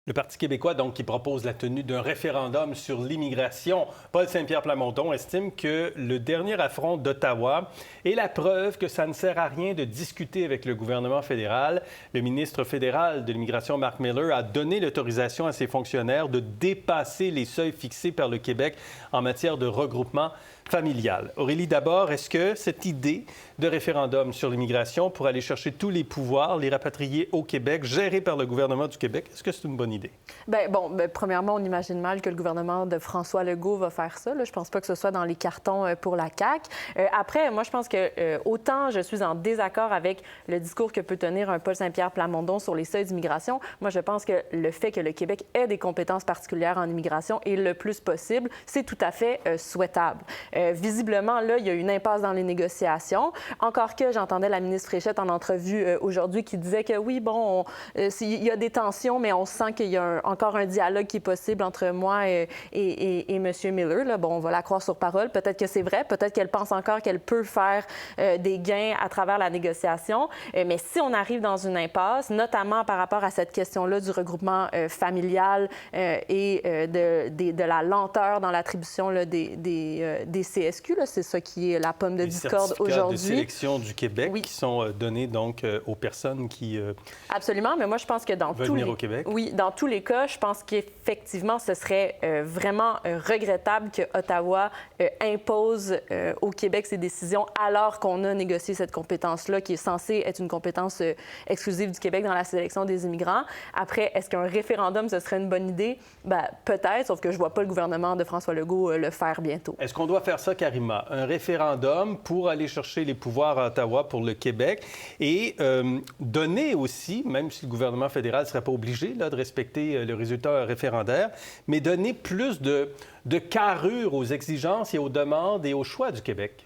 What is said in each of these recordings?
Le Parti québécois, donc, qui propose la tenue d'un référendum sur l'immigration, Paul Saint-Pierre Plamondon estime que le dernier affront d'Ottawa est la preuve que ça ne sert à rien de discuter avec le gouvernement fédéral. Le ministre fédéral de l'Immigration, Mark Miller, a donné l'autorisation à ses fonctionnaires de dépasser les seuils fixés par le Québec en matière de regroupement familial. Aurélie, d'abord, est-ce que cette idée de référendum sur l'immigration pour aller chercher tous les pouvoirs, les rapatrier au Québec, gérés par le gouvernement du Québec, est-ce que c'est une bonne idée? Premièrement, on imagine mal que le gouvernement de François Legault va faire ça. Là. Je pense pas que ce soit dans les cartons pour la CAQ. Après, moi, je pense que autant je suis en désaccord avec le discours que peut tenir un Paul Saint-Pierre Plamondon sur les seuils d'immigration, moi, je pense que le fait que le Québec ait des compétences particulières en immigration et le plus possible, c'est tout à fait souhaitable. Visiblement, là, il y a une impasse dans les négociations. Encore que j'entendais la ministre Fréchette en entrevue aujourd'hui qui disait que oui, bon, il y a des tensions, mais on sent qu'il y a encore un dialogue qui est possible entre moi et M. Miller. Là. Bon, on va la croire sur parole. Peut-être que c'est vrai. Peut-être qu'elle pense encore qu'elle peut faire des gains à travers la négociation. Mais si on arrive dans une impasse, notamment par rapport à cette question-là du regroupement familial et de la lenteur dans l'attribution des CSQ, là, c'est ça qui est la pomme de discorde aujourd'hui. Les certificats de sélection du Québec qui sont donnés donc aux personnes qui Absolument, mais moi je pense que dans veulent venir au Québec. Oui, dans tous les cas, je pense qu'effectivement, ce serait vraiment regrettable que Ottawa impose au Québec ses décisions alors qu'on a négocié cette compétence-là qui est censée être une compétence exclusive du Québec dans la sélection des immigrants. Après, est-ce qu'un référendum, ce serait une bonne idée? Bien, peut-être, sauf que je ne vois pas le gouvernement de François Legault le faire bientôt. Est-ce qu'on doit faire ça, Karima? Un référendum pour aller chercher les pouvoirs à Ottawa pour le Québec et donner aussi, même si le gouvernement fédéral ne serait pas obligé là, de respecter le résultat référendaire, mais donner plus de carrure aux exigences et aux demandes et aux choix du Québec?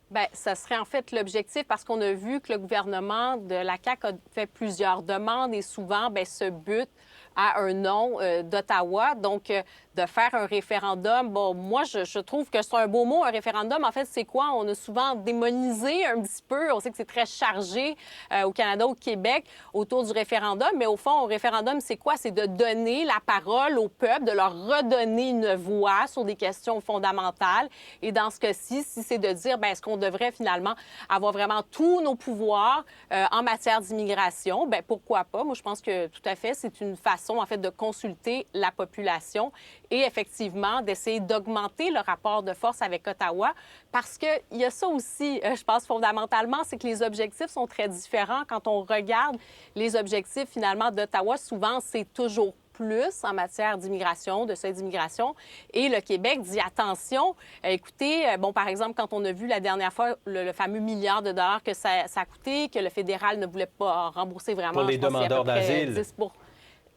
Bien, ça serait en fait l'objectif parce qu'on a vu que le gouvernement de la CAQ a fait plusieurs demandes et souvent, bien, ce but à un non d'Ottawa. Donc, de faire un référendum, bon, moi, je trouve que c'est un beau mot, un référendum. En fait, c'est quoi? On a souvent démonisé un petit peu. On sait que c'est très chargé au Canada, au Québec, autour du référendum. Mais au fond, un référendum, c'est quoi? C'est de donner la parole au peuple, de leur redonner une voix sur des questions fondamentales. Et dans ce cas-ci, si c'est de dire, bien, est-ce qu'on devrait finalement avoir vraiment tous nos pouvoirs en matière d'immigration? Bien, pourquoi pas? Moi, je pense que tout à fait, c'est une façon, en fait, de consulter la population et effectivement d'essayer d'augmenter le rapport de force avec Ottawa parce qu'il y a ça aussi, je pense fondamentalement, c'est que les objectifs sont très différents. Quand on regarde les objectifs finalement d'Ottawa, souvent c'est toujours plus en matière d'immigration, de seuil d'immigration. Et le Québec dit attention, écoutez, bon, par exemple, quand on a vu la dernière fois le fameux milliard de dollars que ça a coûté, que le fédéral ne voulait pas rembourser vraiment. Pour les demandeurs d'asile.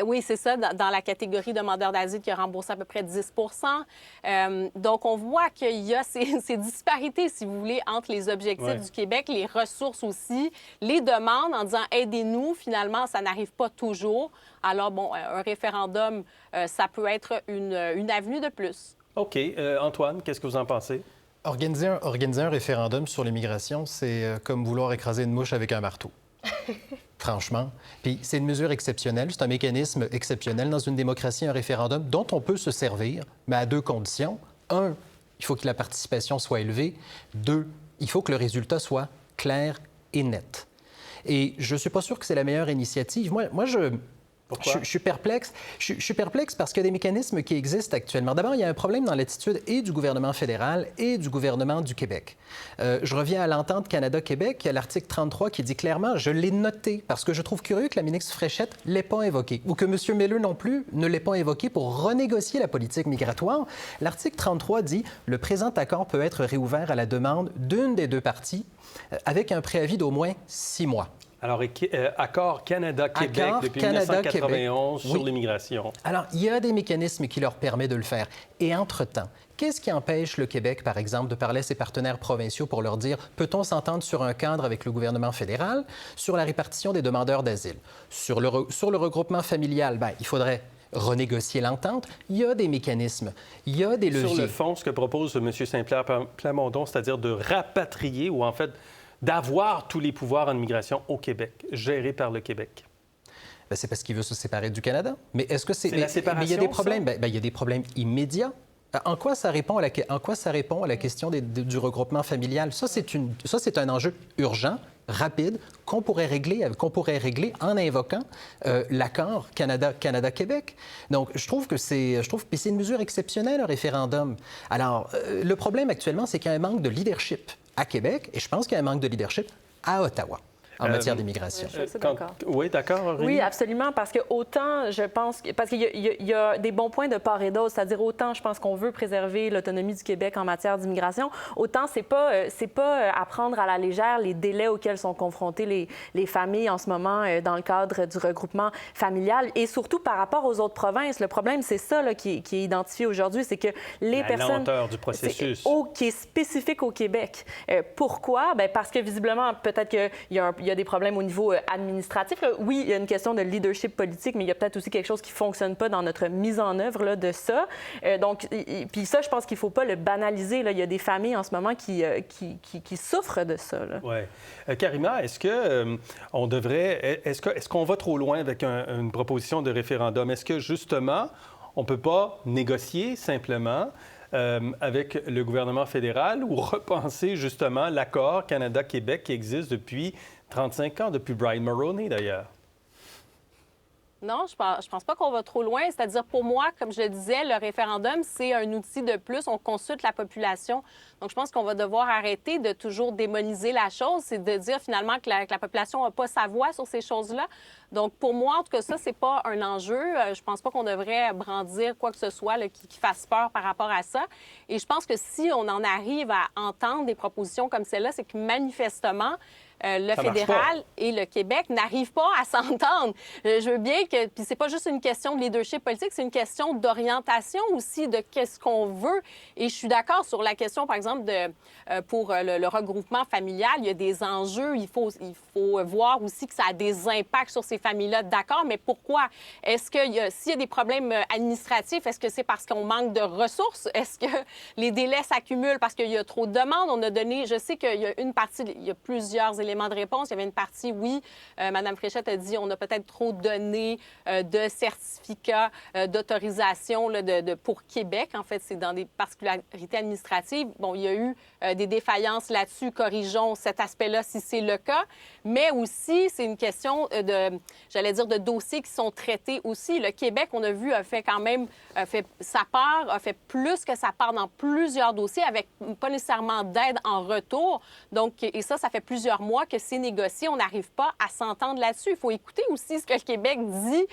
Oui, c'est ça, dans la catégorie demandeurs d'asile qui a remboursé à peu près 10 Donc, on voit qu'il y a ces disparités, si vous voulez, entre les objectifs du Québec, les ressources aussi, les demandes en disant « aidez-nous », finalement, ça n'arrive pas toujours. Alors, bon, un référendum, ça peut être une avenue de plus. OK. Antoine, qu'est-ce que vous en pensez? Organiser un référendum sur l'immigration, c'est comme vouloir écraser une mouche avec un marteau. Franchement. Puis c'est une mesure exceptionnelle, c'est un mécanisme exceptionnel dans une démocratie, un référendum dont on peut se servir, mais à deux conditions. Un, il faut que la participation soit élevée. Deux, il faut que le résultat soit clair et net. Et je ne suis pas sûr que c'est la meilleure initiative. Moi, Pourquoi? Je suis perplexe. Je suis perplexe parce qu'il y a des mécanismes qui existent actuellement. D'abord, il y a un problème dans l'attitude et du gouvernement fédéral et du gouvernement du Québec. Je reviens à l'entente Canada-Québec. Il y a l'article 33 qui dit clairement, je l'ai noté parce que je trouve curieux que la ministre Fréchette ne l'ait pas invoqué ou que M. Miller non plus ne l'ait pas évoqué pour renégocier la politique migratoire. L'article 33 dit, le présent accord peut être réouvert à la demande d'une des deux parties avec un préavis d'au moins 6 mois. Alors, accord Canada-Québec depuis 1991 sur l'immigration. Alors, il y a des mécanismes qui leur permettent de le faire. Et entre-temps, qu'est-ce qui empêche le Québec, par exemple, de parler à ses partenaires provinciaux pour leur dire « peut-on s'entendre sur un cadre avec le gouvernement fédéral sur la répartition des demandeurs d'asile? » Sur le regroupement familial, bien, il faudrait renégocier l'entente. Il y a des mécanismes, il y a des leviers. Sur le fond, ce que propose M. Saint-Pierre Plamondon, c'est-à-dire de rapatrier ou en fait d'avoir tous les pouvoirs en immigration au Québec, gérés par le Québec. Bien, c'est parce qu'il veut se séparer du Canada. Mais est-ce que c'est... la séparation, mais il y a des problèmes. ça? Bien, il y a des problèmes immédiats. En quoi ça répond à la question du regroupement familial? Ça, c'est un enjeu urgent, rapide, qu'on pourrait régler en invoquant l'accord Canada-Québec. Donc, je trouve que c'est une mesure exceptionnelle, un référendum. Alors, le problème actuellement, c'est qu'il y a un manque de leadership à Québec, et je pense qu'il y a un manque de leadership à Ottawa en matière d'immigration. Je suis d'accord. Oui, d'accord, Aurélie? Oui, absolument, parce que autant, je pense... Parce qu'il y a des bons points de part et d'autre, c'est-à-dire autant, je pense qu'on veut préserver l'autonomie du Québec en matière d'immigration, autant c'est pas à prendre à la légère les délais auxquels sont confrontées les familles en ce moment dans le cadre du regroupement familial, et surtout par rapport aux autres provinces. Le problème, c'est ça là, qui est identifié aujourd'hui, c'est que les personnes... La lenteur du processus. Qui est spécifique au Québec. Pourquoi? Bien, parce que visiblement, peut-être qu'il y a des problèmes au niveau administratif. Là. Oui, il y a une question de leadership politique, mais il y a peut-être aussi quelque chose qui ne fonctionne pas dans notre mise en œuvre là, de ça. Donc, puis ça, je pense qu'il ne faut pas le banaliser. Là. Il y a des familles en ce moment qui souffrent de ça. Oui. Karima, est-ce que on devrait... Est-ce qu'on va trop loin avec une proposition de référendum? Est-ce que, justement, on ne peut pas négocier simplement avec le gouvernement fédéral ou repenser justement l'accord Canada-Québec qui existe depuis 35 ans, depuis Brian Mulroney d'ailleurs? Non, je pense pas qu'on va trop loin. C'est-à-dire, pour moi, comme je le disais, le référendum, c'est un outil de plus. On consulte la population. Donc, je pense qu'on va devoir arrêter de toujours démoniser la chose. C'est de dire finalement que la population n'a pas sa voix sur ces choses-là. Donc, pour moi, en tout cas, ça, c'est pas un enjeu. Je pense pas qu'on devrait brandir quoi que ce soit là, qui fasse peur par rapport à ça. Et je pense que si on en arrive à entendre des propositions comme celle-là, c'est que manifestement, le fédéral et le Québec n'arrivent pas à s'entendre. Je veux bien que... Puis c'est pas juste une question de leadership politique, c'est une question d'orientation aussi, de qu'est-ce qu'on veut. Et je suis d'accord sur la question, par exemple, pour le regroupement familial. Il y a des enjeux. Il faut voir aussi que ça a des impacts sur ces familles-là. D'accord, mais pourquoi? Est-ce que s'il y a des problèmes administratifs, est-ce que c'est parce qu'on manque de ressources? Est-ce que les délais s'accumulent parce qu'il y a trop de demandes? On a donné... Je sais qu'il y a une partie... Il y a plusieurs éléments de réponse. Il y avait une partie, oui, Mme Fréchette a dit on a peut-être trop donné de certificats d'autorisation là, pour Québec. En fait, c'est dans des particularités administratives. Bon, il y a eu des défaillances là-dessus. Corrigeons cet aspect-là si c'est le cas. Mais aussi, c'est une question de dossiers qui sont traités aussi. Le Québec, on a vu, a fait quand même fait sa part, a fait plus que sa part dans plusieurs dossiers avec pas nécessairement d'aide en retour. Donc, et ça fait plusieurs mois que c'est négocié. On n'arrive pas à s'entendre là-dessus. Il faut écouter aussi ce que le Québec dit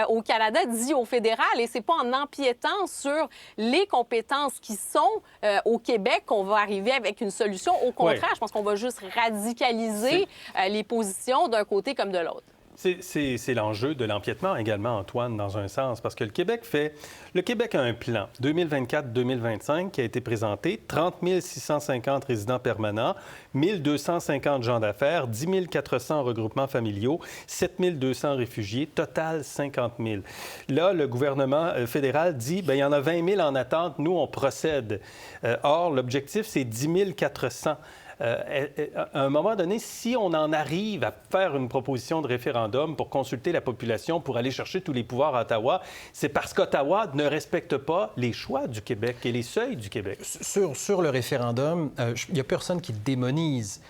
au Canada, dit au fédéral. Et c'est pas en empiétant sur les compétences qui sont au Québec qu'on va arriver avec une solution. Au contraire, je pense qu'on va juste radicaliser les positions d'un côté comme de l'autre. C'est l'enjeu de l'empiètement également, Antoine, dans un sens, parce que le Québec a un plan 2024-2025 qui a été présenté, 30 650 résidents permanents, 1 250 gens d'affaires, 10 400 regroupements familiaux, 7 200 réfugiés, total 50 000. Là, le gouvernement fédéral dit, bien, il y en a 20 000 en attente, nous, on procède. Or, l'objectif, c'est 10 400. À un moment donné, si on en arrive à faire une proposition de référendum pour consulter la population, pour aller chercher tous les pouvoirs à Ottawa, c'est parce qu'Ottawa ne respecte pas les choix du Québec et les seuils du Québec. Sur le référendum, il n'y a personne qui démonise.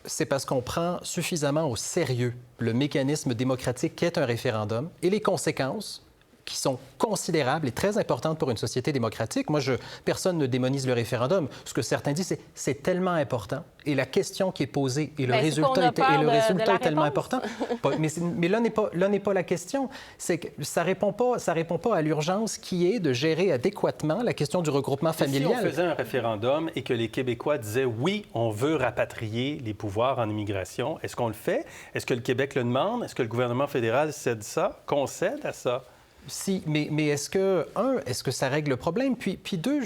C'est parce qu'on prend suffisamment au sérieux le mécanisme démocratique qu'est un référendum et les conséquences qui sont considérables et très importantes pour une société démocratique. Moi, personne ne démonise le réféendum. Ce que certains disent, c'est tellement important. Et la question qui est posée et le résultat est tellement important. Mais là n'est pas la question. C'est que ça répond pas à l'urgence qui est de gérer adéquatement la question du regroupement familial. Si on faisait un référendum et que les Québécois disaient oui, on veut rapatrier les pouvoirs en immigration, est-ce qu'on le fait? Est-ce que le Québec le demande? Est-ce que le gouvernement fédéral concède à ça? Si, mais est-ce que ça règle le problème? Puis deux,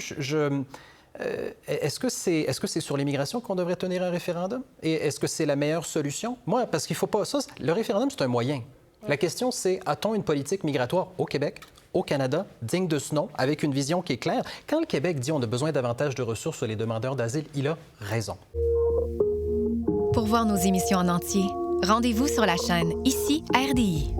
est-ce que c'est sur l'immigration qu'on devrait tenir un référendum? Et est-ce que c'est la meilleure solution? Moi, parce qu'il faut pas... le référendum, c'est un moyen. La question, c'est, a-t-on une politique migratoire au Québec, au Canada, digne de ce nom, avec une vision qui est claire? Quand le Québec dit on a besoin davantage de ressources sur les demandeurs d'asile, il a raison. Pour voir nos émissions en entier, rendez-vous sur la chaîne Ici RDI.